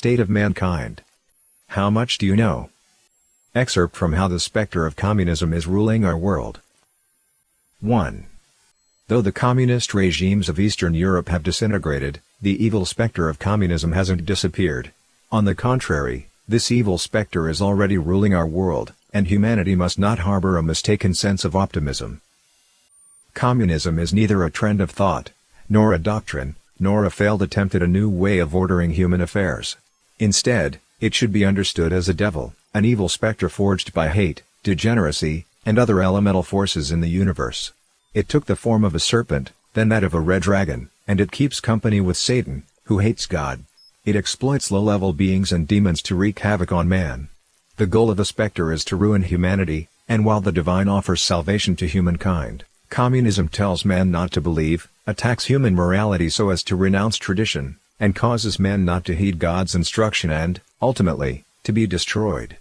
state of mankind. How much do you know? Excerpt from How the Specter of Communism is Ruling Our World. 1. Though the communist regimes of Eastern Europe have disintegrated, the evil specter of communism hasn't disappeared. On the contrary, this evil specter is already ruling our world, and humanity must not harbor a mistaken sense of optimism. Communism is neither a trend of thought, nor a doctrine, nor a failed attempt at a new way of ordering human affairs. Instead, it should be understood as a devil, an evil specter forged by hate, degeneracy, and other elemental forces in the universe. It took the form of a serpent, then that of a red dragon, and it keeps company with Satan, who hates God. It exploits low-level beings and demons to wreak havoc on man. The goal of the specter is to ruin humanity, and while the divine offers salvation to humankind, communism tells man not to believe, attacks human morality so as to renounce tradition, and causes man not to heed God's instruction and, ultimately, to be destroyed.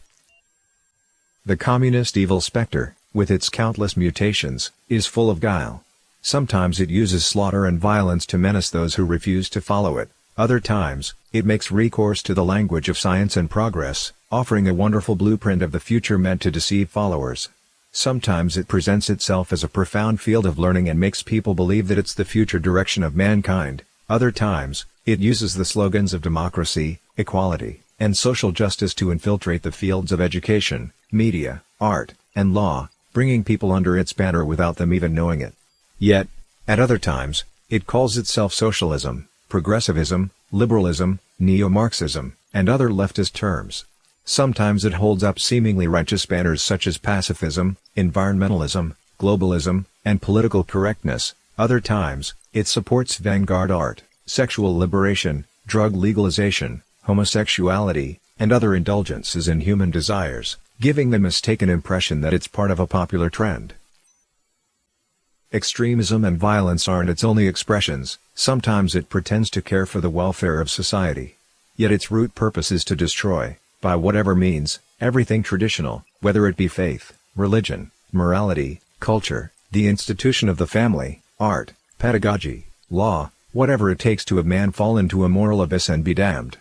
The communist evil specter, with its countless mutations, is full of guile. Sometimes it uses slaughter and violence to menace those who refuse to follow it. Other times, it makes recourse to the language of science and progress, offering a wonderful blueprint of the future meant to deceive followers. Sometimes it presents itself as a profound field of learning and makes people believe that it's the future direction of mankind. Other times, it uses the slogans of democracy, equality, and social justice to infiltrate the fields of education, media, art, and law, bringing people under its banner without them even knowing it. Yet, at other times, it calls itself socialism, progressivism, liberalism, neo-Marxism, and other leftist terms. Sometimes it holds up seemingly righteous banners such as pacifism, environmentalism, globalism, and political correctness. Other times, it supports vanguard art, sexual liberation, drug legalization, homosexuality, and other indulgences in human desires, giving the mistaken impression that it's part of a popular trend. Extremism and violence aren't its only expressions. Sometimes it pretends to care for the welfare of society. Yet its root purpose is to destroy, by whatever means, everything traditional, whether it be faith, religion, morality, culture, the institution of the family, art, pedagogy, law, whatever it takes to have man fall into a moral abyss and be damned.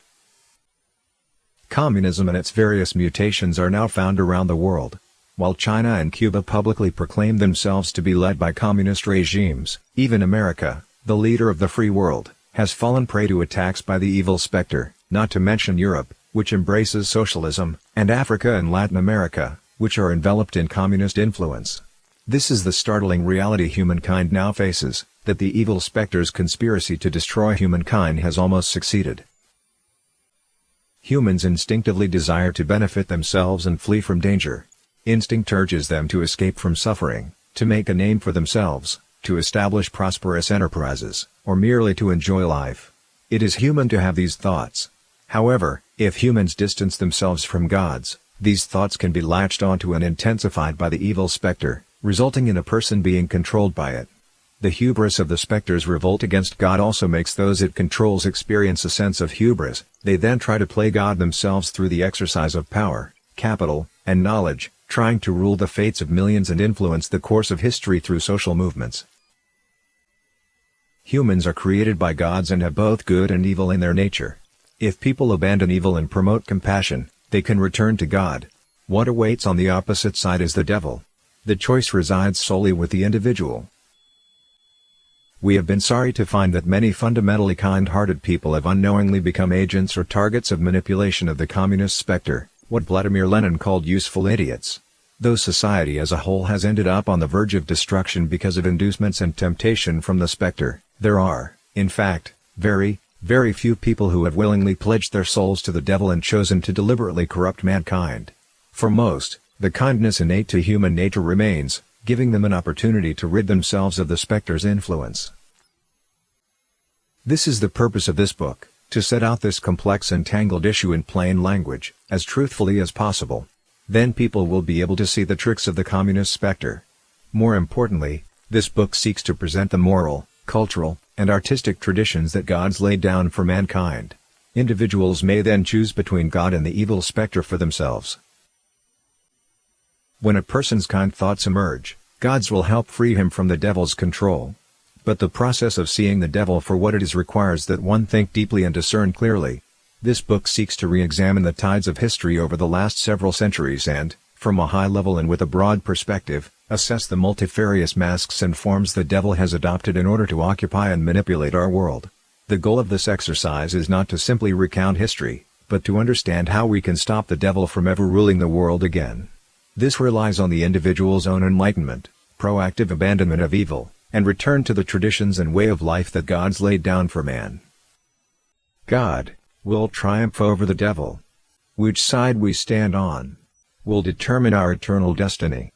Communism and its various mutations are now found around the world. While China and Cuba publicly proclaim themselves to be led by communist regimes, even America, the leader of the free world, has fallen prey to attacks by the evil specter, not to mention Europe, which embraces socialism, and Africa and Latin America, which are enveloped in communist influence. This is the startling reality humankind now faces, that the evil specter's conspiracy to destroy humankind has almost succeeded. Humans instinctively desire to benefit themselves and flee from danger. Instinct urges them to escape from suffering, to make a name for themselves, to establish prosperous enterprises, or merely to enjoy life. It is human to have these thoughts. However, if humans distance themselves from God's, these thoughts can be latched onto and intensified by the evil specter, resulting in a person being controlled by it. The hubris of the specter's revolt against God also makes those it controls experience a sense of hubris. They then try to play God themselves through the exercise of power, capital, and knowledge, trying to rule the fates of millions and influence the course of history through social movements. Humans are created by gods and have both good and evil in their nature. If people abandon evil and promote compassion, they can return to God. What awaits on the opposite side is the devil. The choice resides solely with the individual. We have been sorry to find that many fundamentally kind-hearted people have unknowingly become agents or targets of manipulation of the communist specter, what Vladimir Lenin called useful idiots. Though society as a whole has ended up on the verge of destruction because of inducements and temptation from the specter, there are, in fact, very few people who have willingly pledged their souls to the devil and chosen to deliberately corrupt mankind. For most, the kindness innate to human nature remains, giving them an opportunity to rid themselves of the specter's influence. This is the purpose of this book, to set out this complex and tangled issue in plain language, as truthfully as possible. Then people will be able to see the tricks of the communist specter. More importantly, this book seeks to present the moral, cultural, and artistic traditions that God's laid down for mankind. Individuals may then choose between God and the evil specter for themselves. When a person's kind thoughts emerge, God's will help free him from the devil's control. But the process of seeing the devil for what it is requires that one think deeply and discern clearly. This book seeks to re-examine the tides of history over the last several centuries and, from a high level and with a broad perspective, assess the multifarious masks and forms the devil has adopted in order to occupy and manipulate our world. The goal of this exercise is not to simply recount history, but to understand how we can stop the devil from ever ruling the world again. This relies on the individual's own enlightenment, proactive abandonment of evil, and return to the traditions and way of life that God's laid down for man. God will triumph over the devil. Which side we stand on will determine our eternal destiny.